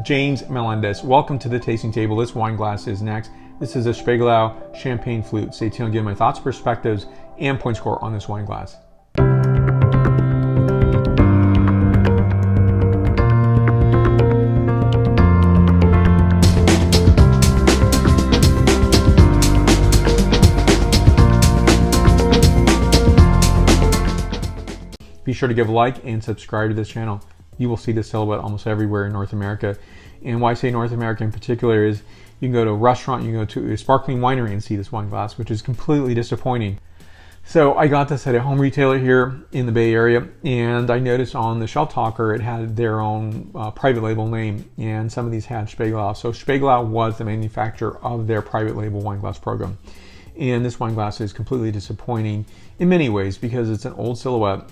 James Melendez. Welcome to the tasting table. This wine glass is next. This is a Spiegelau Champagne Flute. Stay tuned, I'll give my thoughts, perspectives, and point score on this wine glass. Be sure to give a like and subscribe to this channel. You will see this silhouette almost everywhere in North America. And why I say North America in particular is you can go to a restaurant, you can go to a sparkling winery and see this wine glass, which is completely disappointing. So I got this at a home retailer here in the Bay Area, and I noticed on the shelf talker it had their own private label name, and some of these had Spiegelau. So Spiegelau was the manufacturer of their private label wine glass program. And this wine glass is completely disappointing in many ways because it's an old silhouette.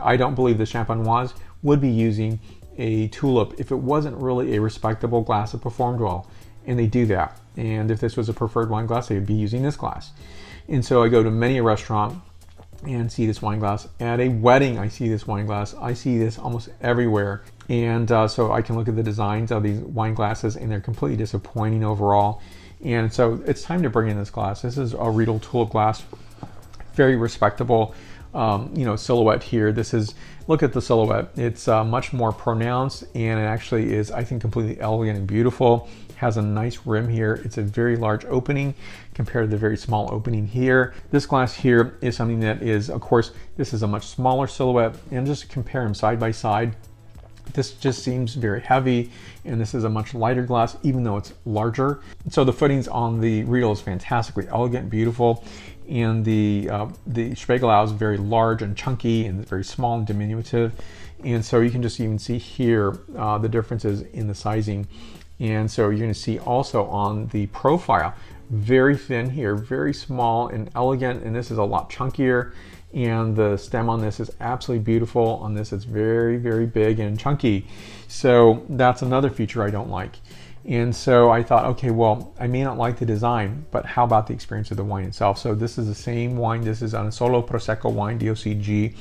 I don't believe the Champenoise would be using a tulip if it wasn't really a respectable glass that performed well, and they do that. And if this was a preferred wine glass, they would be using this glass. And so I go to many a restaurant and see this wine glass. At a wedding, I see this wine glass. I see this almost everywhere. And so I can look at the designs of these wine glasses, and they're completely disappointing overall. And so it's time to bring in this glass. This is a Riedel tulip glass, very respectable. Silhouette here. This is, look at the silhouette. It's much more pronounced, and it actually is, I think, completely elegant and beautiful. Has a nice rim here. It's a very large opening compared to the very small opening here. This glass here is something that is, of course, this is a much smaller silhouette, and just to compare them side by side, this just seems very heavy, and this is a much lighter glass, even though it's larger. So the footings on the Riedel is fantastically elegant, beautiful, and the Spiegelau is very large and chunky and very small and diminutive. And so you can just even see here the differences in the sizing. And so you're going to see also on the profile, very thin here, very small and elegant, and this is a lot chunkier. And the stem on this is absolutely beautiful. On this, it's very, very big and chunky. So that's another feature I don't like. And so I thought, okay, well, I may not like the design, but how about the experience of the wine itself? So this is the same wine. This is a Solo Prosecco wine, DOCG.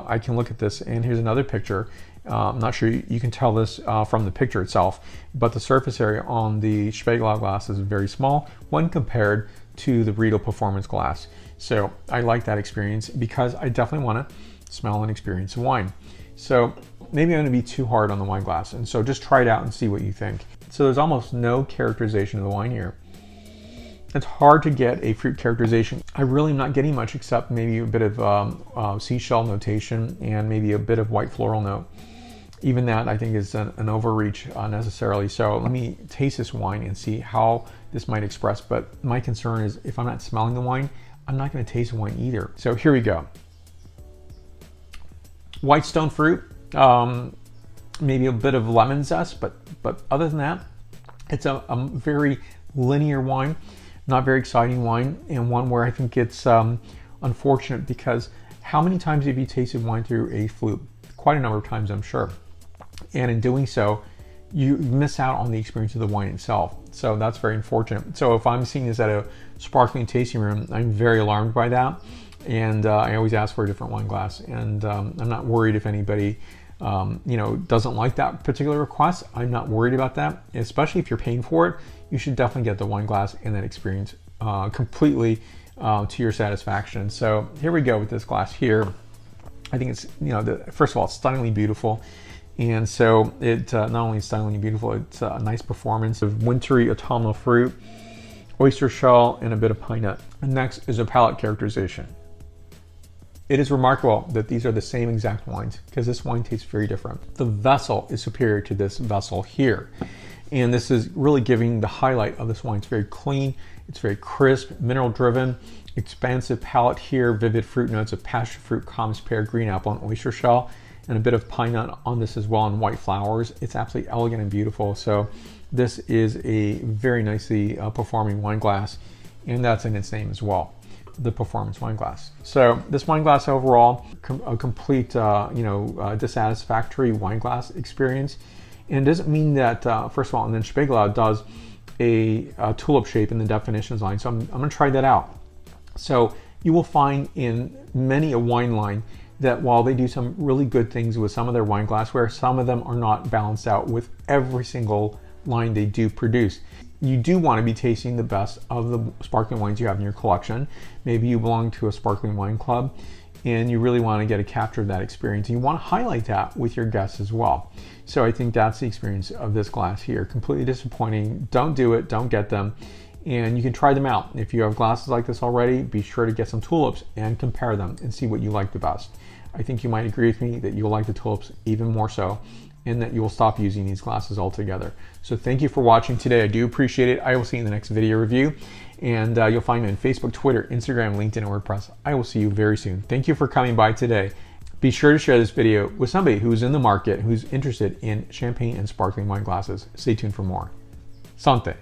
I can look at this, and here's another picture. I'm not sure you can tell this from the picture itself, but the surface area on the Spiegelau glass is very small when compared to the Riedel Performance glass. So I like that experience because I definitely want to smell and experience the wine. So maybe I'm going to be too hard on the wine glass, and so just try it out and see what you think. So there's almost no characterization of the wine here. It's hard to get a fruit characterization. I really am not getting much except maybe a bit of seashell notation and maybe a bit of white floral note. Even that I think is an overreach necessarily. So let me taste this wine and see how this might express. But my concern is if I'm not smelling the wine, I'm not going to taste the wine either. So here we go. White stone fruit, maybe a bit of lemon zest, but other than that, it's a very linear wine, not very exciting wine, and one where I think it's unfortunate because how many times have you tasted wine through a flute? Quite a number of times, I'm sure. And in doing so, you miss out on the experience of the wine itself. So that's very unfortunate. So if I'm seeing this at a sparkling tasting room, I'm very alarmed by that. And I always ask for a different wine glass. And I'm not worried if anybody doesn't like that particular request. I'm not worried about that, especially if you're paying for it. You should definitely get the wine glass and that experience completely to your satisfaction. So here we go with this glass here. I think it's, first of all, it's stunningly beautiful. And so it not only stunningly beautiful, it's a nice performance of wintry autumnal fruit, oyster shell, and a bit of pine nut. And next is a palate characterization. It is remarkable that these are the same exact wines because this wine tastes very different. The vessel is superior to this vessel here. And this is really giving the highlight of this wine. It's very clean, it's very crisp, mineral driven, expansive palate here, vivid fruit notes of passion fruit, calms pear, green apple, and oyster shell, and a bit of pine nut on this as well, and white flowers. It's absolutely elegant and beautiful. So this is a very nicely performing wine glass, and that's in its name as well, the performance wine glass. So this wine glass overall, a complete dissatisfactory wine glass experience. And it doesn't mean that, first of all, and then Spiegelau does a tulip shape in the definitions line. So I'm going to try that out. So you will find in many a wine line that while they do some really good things with some of their wine glassware, some of them are not balanced out with every single line they do produce. You do want to be tasting the best of the sparkling wines you have in your collection. Maybe you belong to a sparkling wine club and you really want to get a capture of that experience. And you want to highlight that with your guests as well. So I think that's the experience of this glass here. Completely disappointing. Don't do it. Don't get them. And you can try them out. If you have glasses like this already, be sure to get some tulips and compare them and see what you like the best. I think you might agree with me that you'll like the tulips even more so, and that you will stop using these glasses altogether. So thank you for watching today. I do appreciate it. I will see you in the next video review. And you'll find me on Facebook, Twitter, Instagram, LinkedIn, and WordPress. I will see you very soon. Thank you for coming by today. Be sure to share this video with somebody who's in the market, who's interested in champagne and sparkling wine glasses. Stay tuned for more. Santé.